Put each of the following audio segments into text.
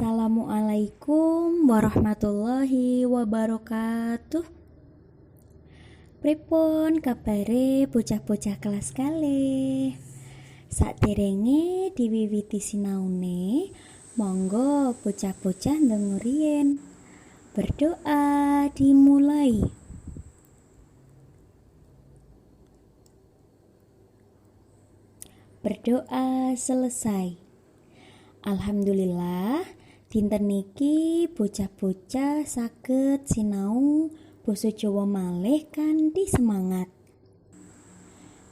Assalamualaikum warahmatullahi wabarakatuh. Pripun kabare bocah-bocah kelas kalih? Saderenge diwiwiti sinaune, monggo bocah-bocah ndengurien. Berdoa dimulai. Berdoa selesai. Alhamdulillah, dinten niki bocah-bocah saged sinau basa Jawa malih kanthi semangat.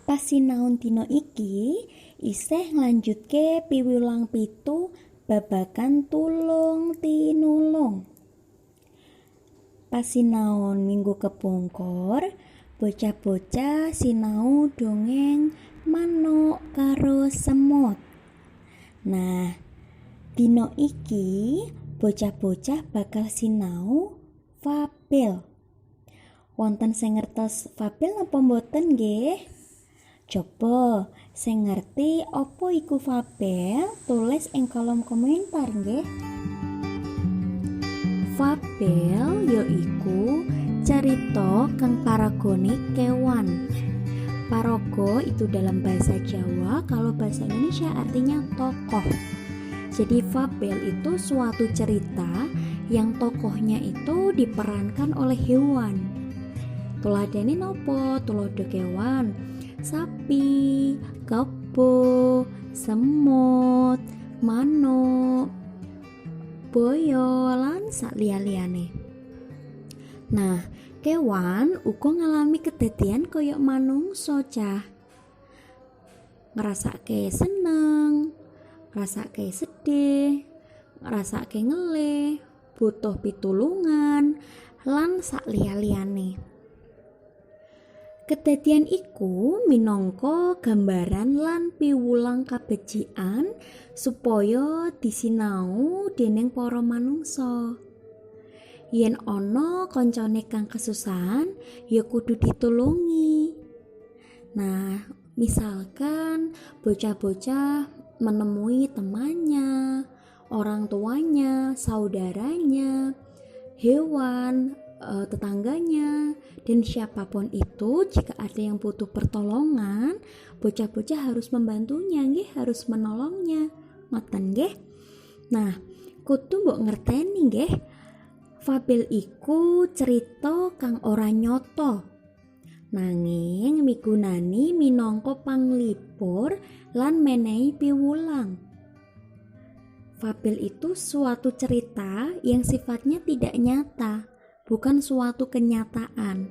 Pas sinaun dina iki isih nglanjutke piwulang 7 babagan tulung tinulung. Pas sinaun minggu kepungkur, bocah-bocah sinau dongeng manuk karo semut. Nah, dina iki bocah-bocah bakal sinau fabel. Wonten sing ngertos fabel napa mboten nggih? Coba sing ngerti apa iku fabel tulis ing kolom komentar nggih. Fabel yaiku cerita kang paragone kewan. Paraga itu dalam bahasa Jawa, kalau bahasa Indonesia artinya tokoh. Jadi fabel itu suatu cerita yang tokohnya itu diperankan oleh hewan. Tuladene nopo? Tulodo kewan, sapi, kebo, semut, manuk, boyo lan sak liya-liyane. Nah, kewan uga ngalami kedadian koyok manungsa cah. Ngrasake seneng, ngrasake sedih, ngrasake ngelih, butuh pitulungan lan sak liya-liyane. Kedadian iku minangka gambaran lan piwulang kabecikan supaya disinau dening para manungsa. Yen ana kancane kang kesusahan, ya kudu ditulungi. Nah, misalkan bocah-bocah menemui temannya, orang tuanya, saudaranya, hewan, tetangganya, dan siapapun itu, jika ada yang butuh pertolongan, bocah-bocah harus membantunya, nggih, harus menolongnya. Ngoten nggih. Nah, kudu mbok ngerteni nggih. Fabel iku cerita kang ora nyata, nanging migunani minangka panglipur lan menehi piwulang. Fabel itu suatu cerita yang sifatnya tidak nyata, bukan suatu kenyataan,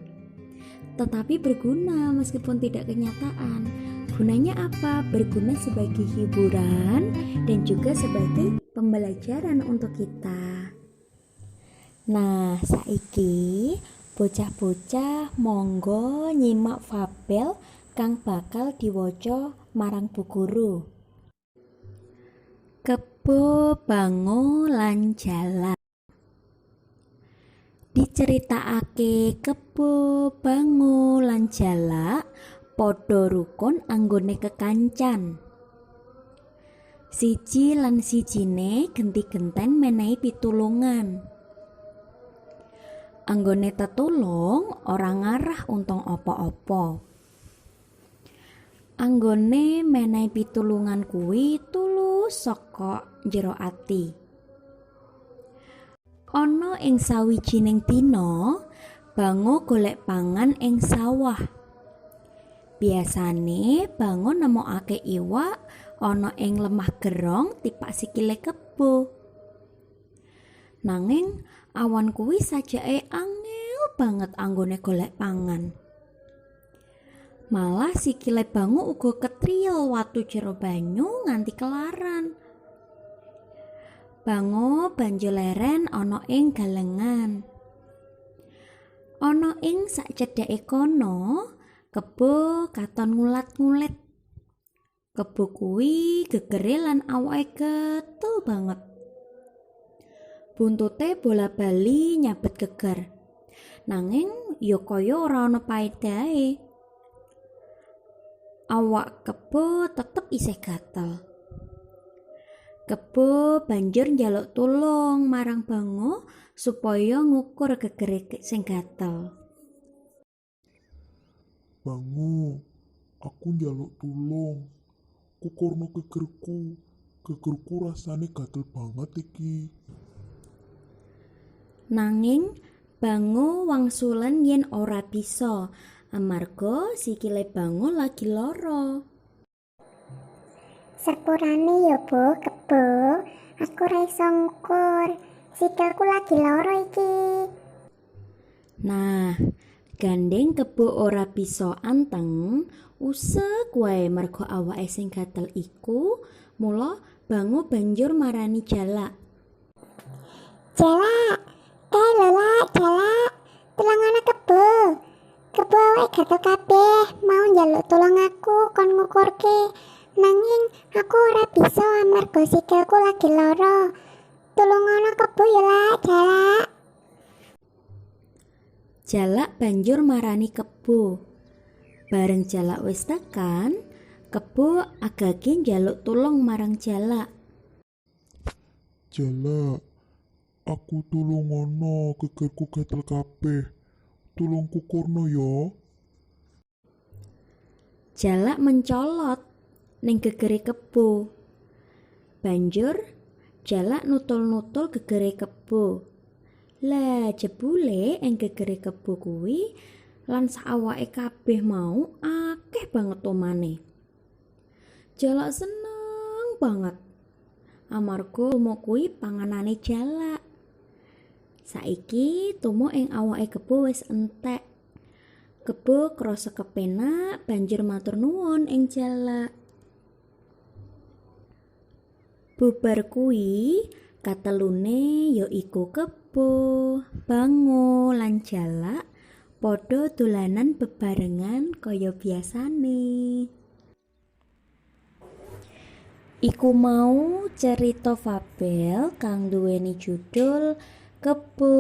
tetapi berguna meskipun tidak kenyataan. Gunanya apa? Berguna sebagai hiburan dan juga sebagai pembelajaran untuk kita. Nah, saiki bocah-bocah monggo nyimak fabel kang bakal diwaca marang Bu Guru. Kebo, bango lan jalak. Diceritakake kebo, bango lan jalak padha rukun anggone kekancan. Siji lan sijine genti-genten menehi pitulungan. Anggone tetulung ora ngarah untung apa-apa. Anggone menehi pitulungan kuwi tulus saka jero ati. Ana ing sawijining dina, bango golek pangan ing sawah. Biasane bango nemokake iwak ana ing lemah gerong tipak sikile kebo. Nanging awan kuwi sajake angel banget anggone golek pangan. Malah sikile bango uga ketriyel watu jero banyu nganti kelaran. Bango banjur leren ana ing galengan. Ana ing sakcedhake kono, kebo katon ngulat-ngulet. Kebo kuwi gegere lan awake ketul banget. Buntute bola-bali nyabet geger. Nanging ya kaya ora ana paedahe. Awak kebo tetep isih gatel. Kebo banjur njaluk tulung marang Bango supaya ngukur gegere sing gatel. Bango, aku njaluk tulung. Kukurno gegerku. Gegerku rasane gatel banget iki. Nanging Bango wangsulen yen ora bisa, amarga sikile Bango lagi lara. Sepurane ya Bu, Kebo. Aku ora iso ngukur. Sikilku lagi lara iki. Nah, gandeng Kebo ora bisa anteng, usek wae merga awake sing gatel iku, mula Bango banjur marani Jalak. Jalak, Lola, Jalak. Tulung ana Kebo. Kebo awake gatel kabeh, mau njaluk tulung aku kon ngukurke. Nanging aku ora bisa amarga sikilku lagi lara. Tulung ana Kebo ya lah, Jalak. Jalak banjur marani Kebo. Bareng Jalak wis tekan, Kebo agake njaluk tulung marang Jalak. Jalak, aku tulungono, gegerku gatel kabeh. Tulung kukurno ya. Jalak mencolot ning gegere Kebo. Banjur Jalak nutul-nutul gegere Kebo. Lah jebule ing gegere Kebo kuwi lan sawake kabeh mau akeh banget omane. Jalak seneng banget amarga tumo kuwi panganane Jalak. Saiki tumo ing awake Kebo wis entek. Kebo krasa kepenak banjur matur nuwun ing Jalak. Bubar kuwi katelune ya iku Kebo, Bango lan Jalak padha dolanan bebarengan kaya biasane. Iku mau cerita fabel kang duweni judul Kebo,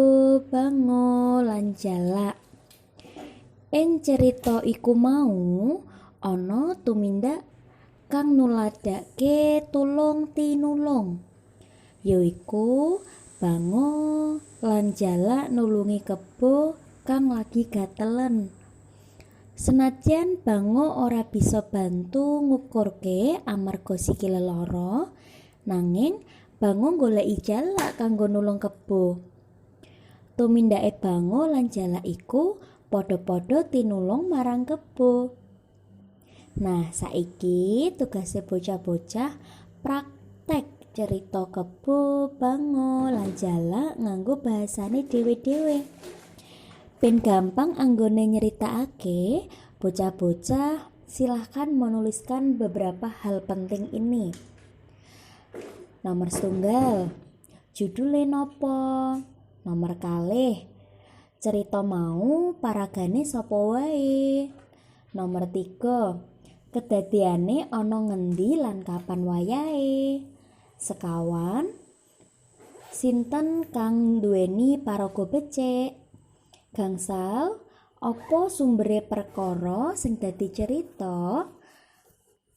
Bango lan Jalak. Ing cerita iku mau ana tumindak kang nuladake tulung tinulung, yaiku Bango lan Jalak nulungi Kebo kang lagi gatelen. Senajan Bango ora bisa bantu ngukurke amarga sikile lara, nanging Bango goleki Jalak kanggo nulung Kebo. Tumindake Bango lan Jalak iku padha-padha tinulung marang Kebo. Nah, saiki tugase bocah-bocah praktek cerita Kebo, Bango lan Jalak nganggo bahasane dhewe-dhewe. Ben gampang anggone nyeritakake, bocah-bocah silahkan menuliskan beberapa hal penting ini. Nomor setunggal, judule nopo? Nomor kalih, cerita mau paragane sapa wae? Nomor 3, kedadiane ana ngendi lan kapan wayahe? Sekawan, sinten kang duweni paraga becik? Gangsal, apa sumbere perkara sing dadi cerita?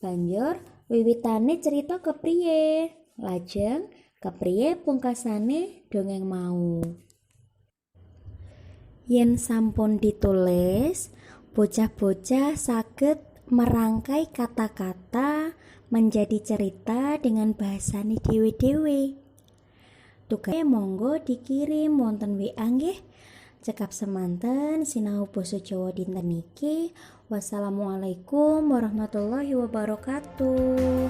Banjur wiwitane cerita kepriye? Lajeng kepriye pungkasane dongeng mau? Yen sampun ditulis, bocah-bocah saged merangkai kata-kata menjadi cerita dengan bahasane dhewe-dhewe. Tugas monggo dikirim wonten WA nggih. Cekap semanten sinau basa Jawa dinten niki. Wassalamualaikum warahmatullahi wabarakatuh.